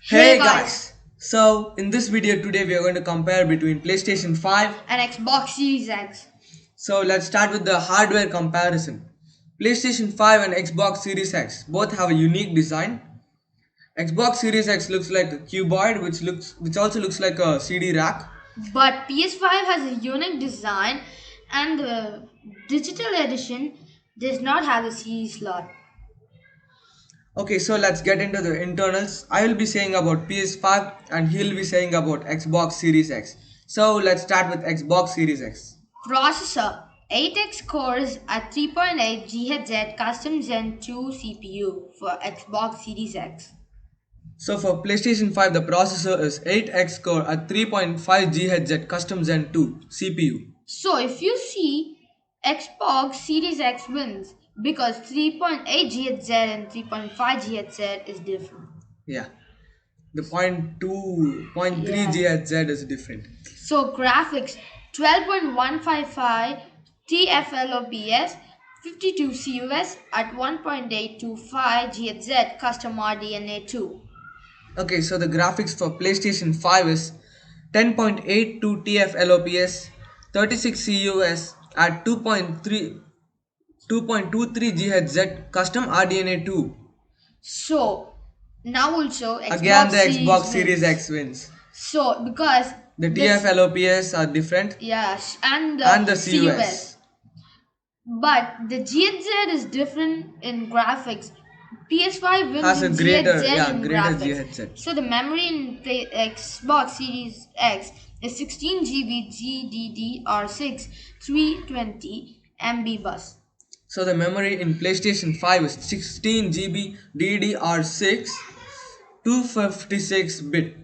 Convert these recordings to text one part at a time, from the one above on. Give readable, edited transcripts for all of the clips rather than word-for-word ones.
Hey Hey guys, guys! So in this video today we are going to compare between PlayStation 5. and Xbox Series X. So let's start with the hardware comparison. PlayStation 5 and Xbox Series X both have a unique design. Xbox Series X looks like a cuboid which also looks like a CD rack. But PS5 has a unique design and the digital edition does not have a CD slot. Okay, so let's get into the internals. I will be saying about PS5 and he'll be saying about Xbox Series X. So let's start with Xbox Series X. Processor 8X cores at 3.8 GHz custom Gen 2 CPU for Xbox Series X. So for PlayStation 5, the processor is 8X core at 3.5 GHz custom Zen 2 CPU. So if you see Xbox Series X wins because 3.8 GHz and 3.5 GHz is different. Yeah, the point 3 Yeah. GHz is different. So graphics 12.155 TFLOPS 52 CUS at 1.825 GHz custom RDNA 2. Okay, so the graphics for PlayStation 5 is 10.82 TFLOPS, 36 CUS at 2.23 GHz custom RDNA 2. So now also Again, Xbox the Xbox Series Series wins. X wins. So because The this TFLOPS are different yes and and the the CUS. CUS But the GHZ is different in graphics. PS5 wins has a in GHZ in greater graphics. GHz. So the memory in Xbox Series X is 16 GB GDDR6 320 MB bus. So the memory in PlayStation 5 is 16 GB DDR6 256 bit.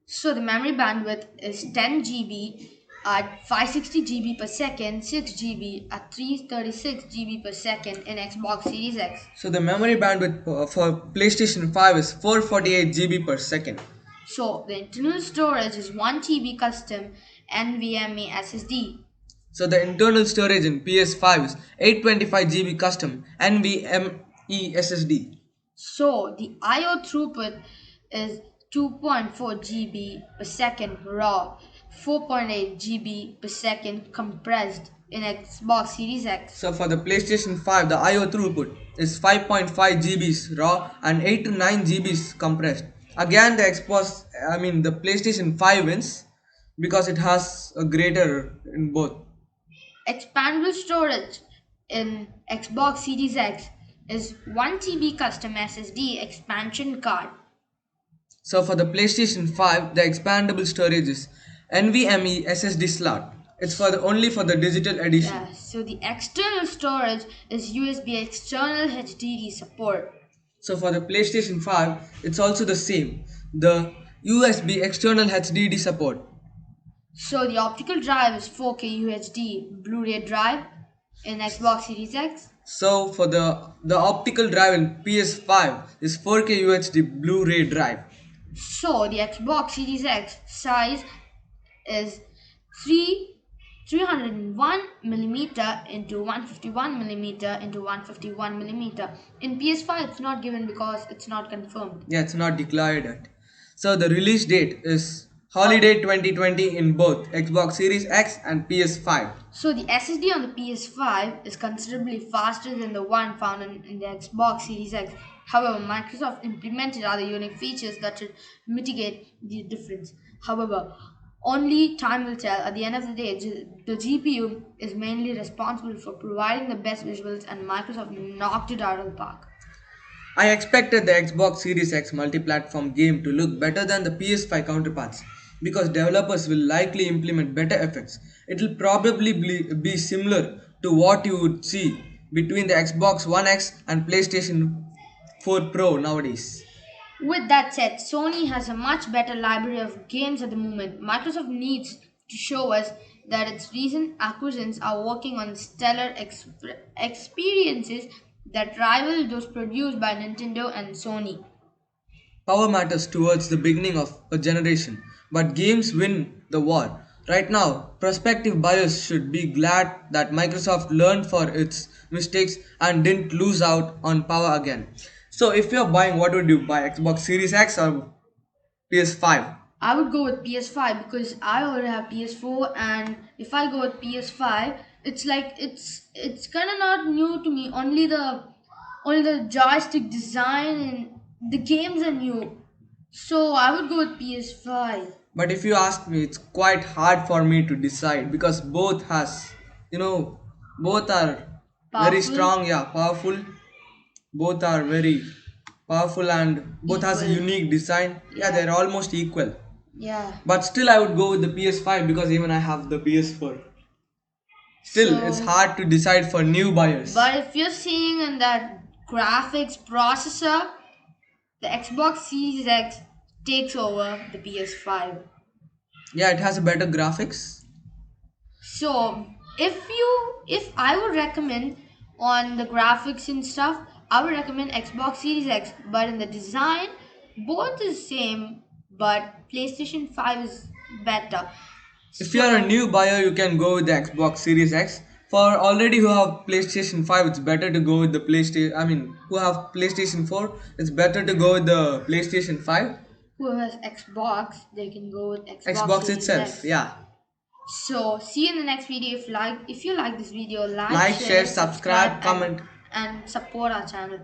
So the memory bandwidth is 10 GB at 560 GB per second, 6 GB at 336 GB per second in Xbox Series X. So the memory bandwidth for PlayStation 5 is 448 GB per second. So the internal storage is 1 TB custom NVMe SSD. So the internal storage in PS5 is 825 GB custom NVMe SSD. So the I/O throughput is 2.4 GB per second raw, 4.8 GB per second compressed in Xbox Series X. So for the PlayStation 5, the I/O throughput is 5.5 GBs raw and 8 to 9 GBs compressed. Again, the PlayStation 5 wins because it has a greater in both. Expandable storage in Xbox Series X is 1 TB custom SSD expansion card. So for the PlayStation 5, the expandable storage is NVMe SSD slot. It's only for the digital edition. Yeah, so the external storage is USB external HDD support. So for the PlayStation 5, it's also the same. The USB external HDD support. So the optical drive is 4K UHD Blu-ray drive in Xbox Series X. So for the optical drive in PS5 is 4K UHD Blu-ray drive. So the Xbox Series X size is 3 301 millimeter into 151 millimeter into 151 millimeter. In PS5 it's not given because it's not confirmed. Yeah, it's not declared yet. So the release date is Hol- holiday 2020 in both Xbox Series X and PS5. So the SSD on the PS5 is considerably faster than the one found in the Xbox Series X. However, Microsoft implemented other unique features that should mitigate the difference. However, only time will tell. At the end of the day, the GPU is mainly responsible for providing the best visuals, and Microsoft knocked it out of the park. I expected the Xbox Series X multi-platform game to look better than the PS5 counterparts because developers will likely implement better effects. It will probably be similar to what you would see between the Xbox One X and PlayStation 4 Pro nowadays. With that said, Sony has a much better library of games at the moment. Microsoft needs to show us that its recent acquisitions are working on stellar experiences that rival those produced by Nintendo and Sony. Power matters towards the beginning of a generation, but games win the war. Right now, prospective buyers should be glad that Microsoft learned for its mistakes and didn't lose out on power again. So, if you're buying, what would you buy? Xbox Series X or PS5. I would go with PS5 because I already have PS4, and if I go with PS5, it's like it's kind of not new to me. Only the joystick design and the games are new. So I would go with PS5. But if you ask me, it's quite hard for me to decide because both has, you know, both are very Powerful, strong, yeah, powerful. Both are very powerful and both has a equal. unique design. Yeah, Yeah, they're almost equal. yeah. But still, I would go with the PS5 because even I have the PS4. Still, it's So, hard to decide for new buyers. but if you're seeing in that graphics processor, the Xbox Series X takes over the PS5. Yeah, it has a better graphics. So if I would recommend on the graphics and stuff, I would recommend Xbox Series X. But in the design, both is same, but PlayStation 5 is better. If you are a So new buyer, you can go with the Xbox Series X. For already who have PlayStation 5, it's better to go with the PlayStation. I mean, who have PlayStation 4, it's better to go with the PlayStation 5. who has Xbox, they can go with Xbox Xbox Series itself, X. yeah. So see you in the next video. If you like this video, like, Like, share, share, subscribe, subscribe, comment. and support our channel.